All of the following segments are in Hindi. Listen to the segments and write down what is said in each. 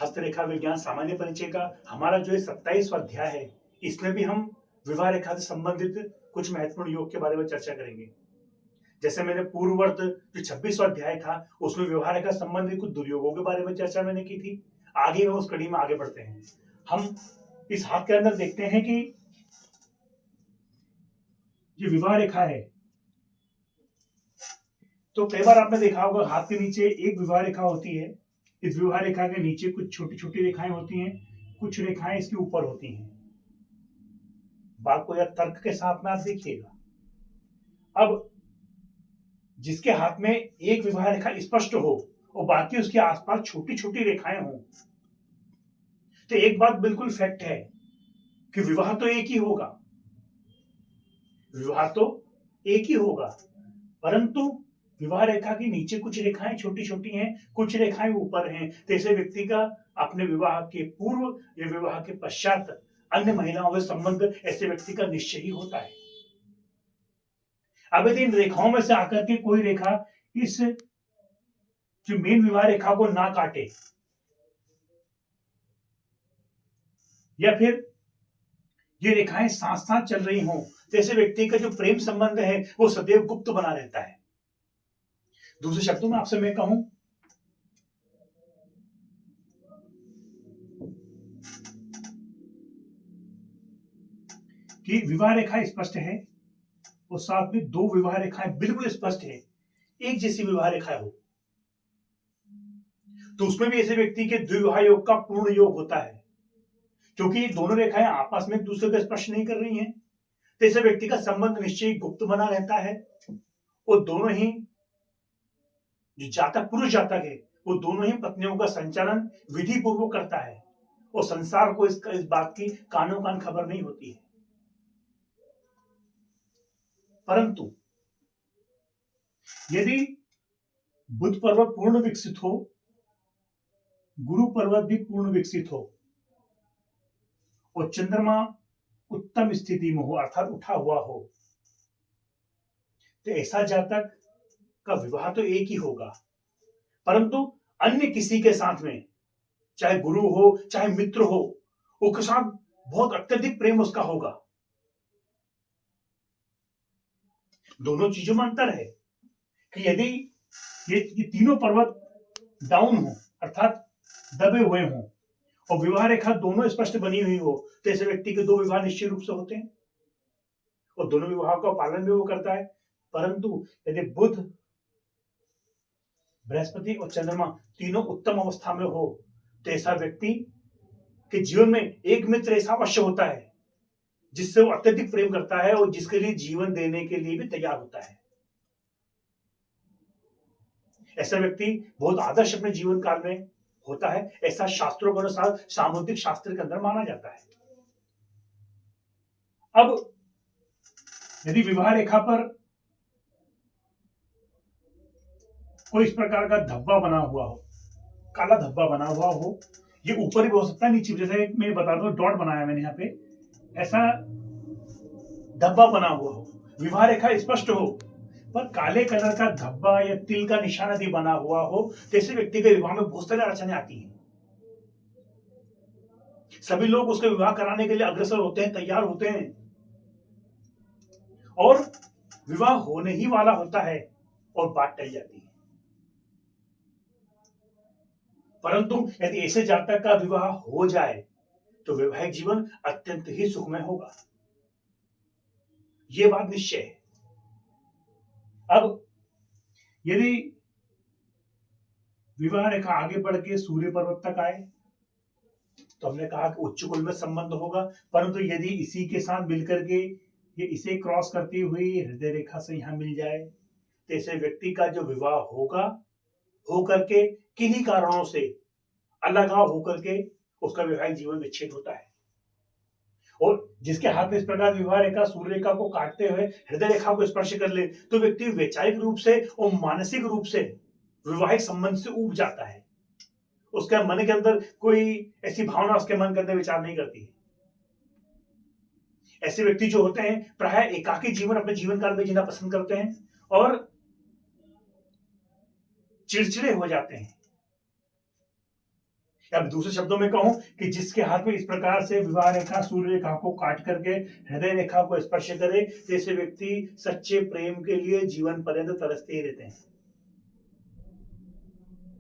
हस्तरेखा विज्ञान सामान्य परिचय का हमारा जो 27वां अध्याय है, इसमें भी हम विवाह रेखा से संबंधित कुछ महत्वपूर्ण योग के बारे में चर्चा करेंगे। जैसे मैंने पूर्ववर्त जो 26वां अध्याय था, उसमें विवाह रेखा संबंधित कुछ दुर्योगों के बारे में चर्चा मैंने की थी। आगे हम उस कड़ी में आगे बढ़ते हैं। हम इस हाथ के अंदर देखते हैं कि ये विवाह रेखा है। तो कई बार आपने देखा होगा हाथ के नीचे एक विवाह रेखा होती है। इस विवाह रेखा के नीचे कुछ छोटी छोटी रेखाएं होती हैं, कुछ रेखाएं इसके ऊपर होती हैं। बात को या तर्क के साथ में आप देखिएगा। अब जिसके हाथ में एक विवाह रेखा स्पष्ट हो और बाकी उसके आसपास छोटी छोटी रेखाएं हों, तो एक बात बिल्कुल फैक्ट है कि विवाह तो एक ही होगा, विवाह तो एक ही होगा, परंतु विवाह रेखा के नीचे कुछ रेखाएं छोटी छोटी हैं, कुछ रेखाएं ऊपर हैं। तो ऐसे व्यक्ति का अपने विवाह के पूर्व या विवाह के पश्चात अन्य महिलाओं से संबंध ऐसे व्यक्ति का निश्चय ही होता है। अब यदि इन रेखाओं में से आकर के कोई रेखा इस जो मेन विवाह रेखा को ना काटे, या फिर ये रेखाएं साथ साथ चल रही हों, तो ऐसे व्यक्ति का जो प्रेम संबंध है वो सदैव गुप्त बना रहता है। दूसरे शब्दों में आपसे मैं कहूं कि विवाह रेखा स्पष्ट है और साथ में दो विवाह रेखाएं बिल्कुल स्पष्ट है, एक जैसी विवाह रेखा हो, तो उसमें भी ऐसे व्यक्ति के द्विविवाह योग का पूर्ण योग होता है। क्योंकि ये दोनों रेखाएं आपस में एक दूसरे को स्पर्श नहीं कर रही हैं, तो ऐसे व्यक्ति का संबंध निश्चय गुप्त बना रहता है। और दोनों ही जो जातक पुरुष जातक है, वो दोनों ही पत्नियों का संचालन विधि पूर्वक करता है और संसार को इस बात की कानों कान खबर नहीं होती है। परंतु यदि बुध पर्वत पूर्ण विकसित हो, गुरु पर्वत भी पूर्ण विकसित हो और चंद्रमा उत्तम स्थिति में हो अर्थात उठा हुआ हो, तो ऐसा जातक का विवाह तो एक ही होगा, परंतु अन्य किसी के साथ में, चाहे गुरु हो चाहे मित्र हो, उसके साथ बहुत अत्यधिक प्रेम उसका होगा। दोनों चीजों में अंतर है कि यदि ये तीनों पर्वत डाउन हो अर्थात दबे हुए हों और विवाह रेखा दोनों स्पष्ट बनी हुई हो, तो ऐसे व्यक्ति के दो विवाह निश्चित रूप से होते हैं और दोनों विवाह का पालन भी वो करता है। परंतु यदि बुध, बृहस्पति और चंद्रमा तीनों उत्तम अवस्था में हो, तो ऐसा व्यक्ति के जीवन में एक मित्र ऐसा अवश्य होता है जिससे वो अत्यधिक प्रेम करता है और जिसके लिए जीवन देने के लिए भी तैयार होता है। ऐसा व्यक्ति बहुत आदर्श अपने जीवन काल में होता है, ऐसा शास्त्रों के अनुसार सामुद्रिक शास्त्र के अंदर माना जाता है। अब यदि विवाह रेखा पर कोई इस प्रकार का धब्बा बना हुआ हो, काला धब्बा बना हुआ हो, ये ऊपर भी हो सकता है नीचे, जैसे मैं बता दूं डॉट बनाया मैंने यहाँ पे, ऐसा धब्बा बना हुआ हो, विवाह रेखा स्पष्ट हो पर काले कलर का धब्बा या तिल का निशान यदि बना हुआ हो, तो ऐसे व्यक्ति के विवाह में बहुत सारी अड़चनें आती हैं। सभी लोग उसके विवाह कराने के लिए अग्रसर होते हैं, तैयार होते हैं और विवाह होने ही वाला होता है और बात टल जाती है। परंतु यदि ऐसे जातक का विवाह हो जाए तो वैवाहिक जीवन अत्यंत ही सुखमय होगा, यह बात निश्चय है। अब यदि विवाह रेखा आगे बढ़ के सूर्य पर्वत तक आए तो हमने कहा कि उच्च कुल में संबंध होगा, परंतु यदि इसी के साथ मिलकर के ये इसे क्रॉस करती हुई हृदय रेखा से यहां मिल जाए, तो ऐसे व्यक्ति का जो विवाह होगा होकर के किन्हीं कारणों से अलगाव होकर के उसका वैवाहिक जीवन विच्छेद होता है। और जिसके हाथ में इस प्रकार विवाह रेखा सूर्य रेखा को काटते हुए हृदय रेखा को स्पर्श कर ले, तो व्यक्ति वैचारिक रूप से और मानसिक रूप से वैवाहिक संबंध से ऊब जाता है। उसके मन के अंदर कोई ऐसी भावना उसके मन के अंदर विचार नहीं करती है। ऐसे व्यक्ति जो होते हैं प्राय एकाकी जीवन अपने जीवन काल में जीना पसंद करते हैं और चिड़चिड़े हो जाते हैं। अब दूसरे शब्दों में कहूं कि जिसके हाथ में इस प्रकार से विवाह रेखा सूर्य रेखा को काट करके हृदय रेखा को स्पर्श करे, जैसे व्यक्ति सच्चे प्रेम के लिए जीवन पर्यंत तरसते ही रहते हैं।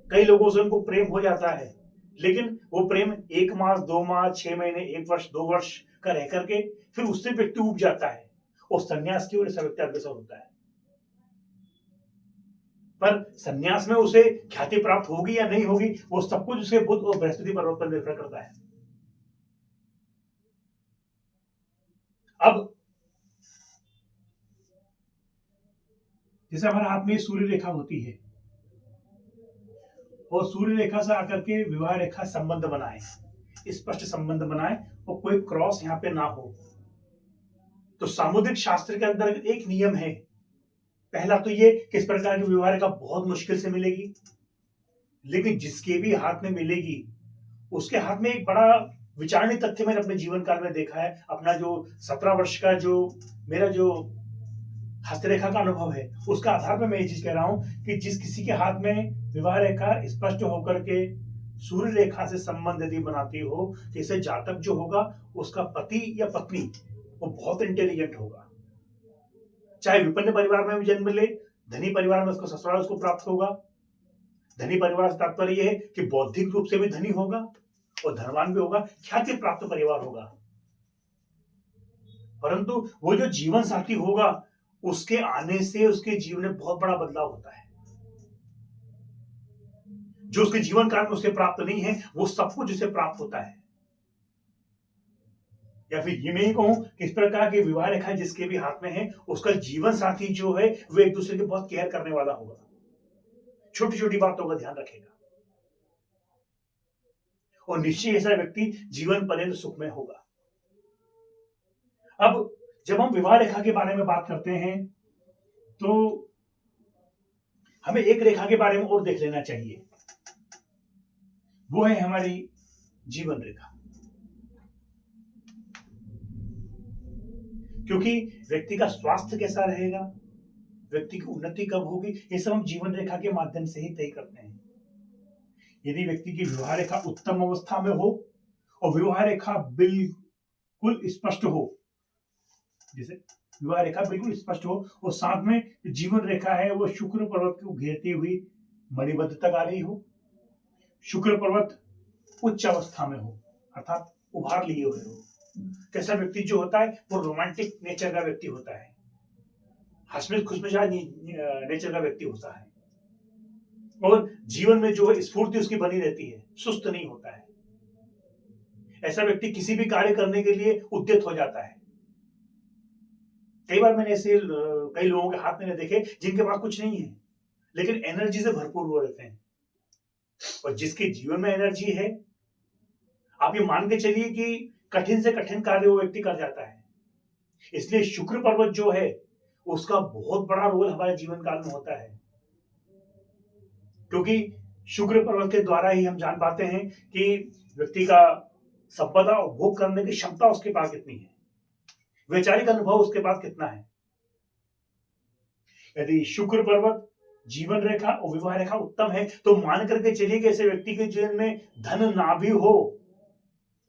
कई लोगों से उनको प्रेम हो जाता है, लेकिन वो प्रेम 1 मास, 2 मास, 6 महीने, 1 वर्ष, 2 वर्ष का रह करके फिर उससे व्यक्ति उब जाता है और संन्यास की ओर ऐसा व्यक्ति अग्रसर होता है। पर संन्यास में उसे ख्याति प्राप्त होगी या नहीं होगी, वो सब कुछ उसके बुध और बृहस्पति पर्वत पर निर्भर करता है। अब जैसे हमारे हाथ में सूर्य रेखा होती है और सूर्य रेखा से आकर के विवाह रेखा संबंध बनाए, स्पष्ट संबंध बनाए और कोई क्रॉस यहाँ पे ना हो, तो सामुद्रिक शास्त्र के अंदर एक नियम है। पहला तो ये कि इस प्रकार की विवाह रेखा बहुत मुश्किल से मिलेगी, लेकिन जिसके भी हाथ में मिलेगी उसके हाथ में एक बड़ा विचारणीय तथ्य मैंने अपने जीवन काल में देखा है। अपना जो 17 वर्ष का जो मेरा जो हस्तरेखा का अनुभव है, उसका आधार पर मैं ये चीज कह रहा हूं कि जिस किसी के हाथ में विवाह रेखा स्पष्ट होकर के सूर्य रेखा से संबंध यदि बनाती हो, जैसे जातक जो होगा उसका पति या पत्नी वो बहुत इंटेलिजेंट होगा, चाहे विपन्न परिवार में भी जन्म ले, धनी परिवार में उसको ससुराल उसको प्राप्त होगा। धनी परिवार से तात्पर्य यह है कि बौद्धिक रूप से भी धनी होगा और धनवान भी होगा, ख्याति प्राप्त परिवार होगा। परंतु वो जो जीवन साथी होगा उसके आने से उसके जीवन में बहुत बड़ा बदलाव होता है। जो उसके जीवन काल में उसे प्राप्त नहीं है, वो सब कुछ उसे प्राप्त होता है। या फिर ये मैं ही कहूं कि इस प्रकार की विवाह रेखा जिसके भी हाथ में है, उसका जीवन साथी जो है वो एक दूसरे के बहुत केयर करने वाला होगा, छोटी छोटी बातों का ध्यान रखेगा और निश्चय ऐसा व्यक्ति जीवन पर्यंत सुखमय होगा। अब जब हम विवाह रेखा के बारे में बात करते हैं तो हमें एक रेखा के बारे में और देख लेना चाहिए, वो है हमारी जीवन रेखा। क्योंकि व्यक्ति का स्वास्थ्य कैसा रहेगा, व्यक्ति की उन्नति कब होगी, ये सब हम जीवन रेखा के माध्यम से ही तय करते हैं। यदि व्यक्ति की विवाह रेखा उत्तम अवस्था में हो और विवाह रेखा बिल्कुल स्पष्ट हो, जैसे विवाह रेखा बिल्कुल स्पष्ट हो और साथ में जीवन रेखा है वो शुक्र पर्वत को घेरती हुई मणिबद्ध तक आ रही हो, शुक्र पर्वत उच्च अवस्था में हो अर्थात उभार लिए हुए हो, कैसा व्यक्ति जो होता है वो रोमांटिक नेचर का व्यक्ति होता है, हंसमुख खुशमिजाज नेचर का व्यक्ति होता है और जीवन में जो है स्फूर्ति उसकी बनी रहती है, सुस्त नहीं होता है। ऐसा व्यक्ति किसी भी कार्य करने के लिए उद्यत हो जाता है। कई बार मैंने ऐसे कई लोगों के हाथ में देखे जिनके पास कुछ नहीं है लेकिन एनर्जी से भरपूर हो रहते हैं, और जिसके जीवन में एनर्जी है आप ये मान के चलिए कि कठिन से कठिन कार्य वो व्यक्ति कर जाता है। इसलिए शुक्र पर्वत जो है उसका बहुत बड़ा रोल हमारे जीवन काल में होता है, क्योंकि शुक्र पर्वत के द्वारा ही हम जान पाते हैं कि व्यक्ति का संपदा उपभोग करने की क्षमता उसके पास कितनी है, वैचारिक अनुभव उसके पास कितना है। यदि शुक्र पर्वत, जीवन रेखा और विवाह रेखा उत्तम है तो मान करके चलिए कि ऐसे व्यक्ति के जीवन में धन ना भी हो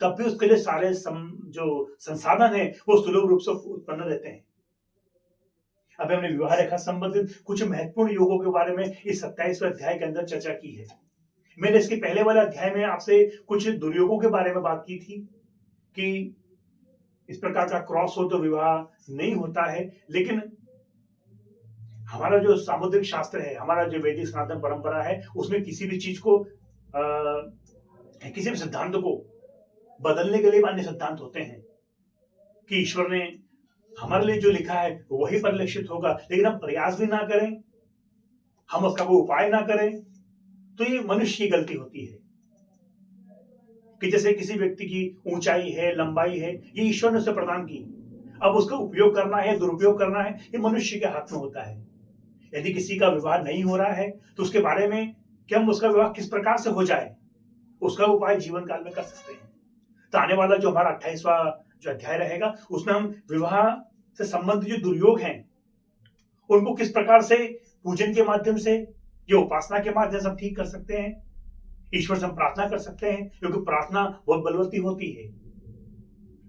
तब भी उसके लिए सारे जो संसाधन है वो सुलभ रूप से उत्पन्न रहते हैं। अब हमने विवाह रेखा संबंधित कुछ महत्वपूर्ण योगों के बारे में इस 27वें अध्याय के अंदर चर्चा की है। मैंने इसके पहले वाले अध्याय में आपसे कुछ दुर्योगों के बारे में बात की थी कि इस प्रकार का क्रॉस हो तो विवाह नहीं होता है, लेकिन हमारा जो सामुद्रिक शास्त्र है, हमारा जो वैदिक सनातन परंपरा है, उसमें किसी भी चीज को किसी भी सिद्धांत को बदलने के लिए अन्य सिद्धांत होते हैं कि ईश्वर ने हमारे लिए जो लिखा है वही परिलक्षित होगा, लेकिन हम प्रयास भी ना करें, हम उसका कोई उपाय ना करें, तो ये मनुष्य की गलती होती है। कि जैसे किसी व्यक्ति की ऊंचाई है, लंबाई है, ये ईश्वर ने उसे प्रदान की, अब उसका उपयोग करना है, दुरुपयोग करना है, ये मनुष्य के हाथ में होता है। यदि किसी का विवाह नहीं हो रहा है तो उसके बारे में कि हम उसका विवाह किस प्रकार से हो जाए उसका उपाय जीवन काल में कर सकते हैं। तो आने वाला जो हमारा 28वां जो अध्याय रहेगा उसमें हम विवाह से संबंधित जो दुर्योग हैं उनको किस प्रकार से पूजन के माध्यम से या उपासना के माध्यम से हम ठीक कर सकते हैं, ईश्वर से हम प्रार्थना कर सकते हैं, क्योंकि प्रार्थना बहुत बलवती होती है।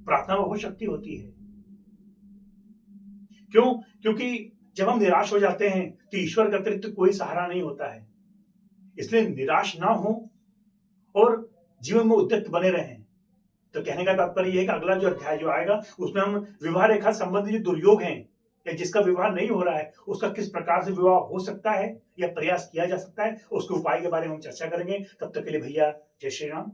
प्रार्थना में बहुत शक्ति होती है। क्यों? क्योंकि जब हम निराश हो जाते हैं तो ईश्वर के अतिरिक्त कोई सहारा नहीं होता है। इसलिए निराश ना हो और जीवन में उद्यत बने रहें। तो कहने का तात्पर्य ये है कि अगला जो अध्याय जो आएगा उसमें हम विवाह रेखा संबंधी जो दुर्योग हैं या जिसका विवाह नहीं हो रहा है उसका किस प्रकार से विवाह हो सकता है या प्रयास किया जा सकता है, उसके उपाय के बारे में हम चर्चा करेंगे। तब तक के लिए भैया जय श्री राम।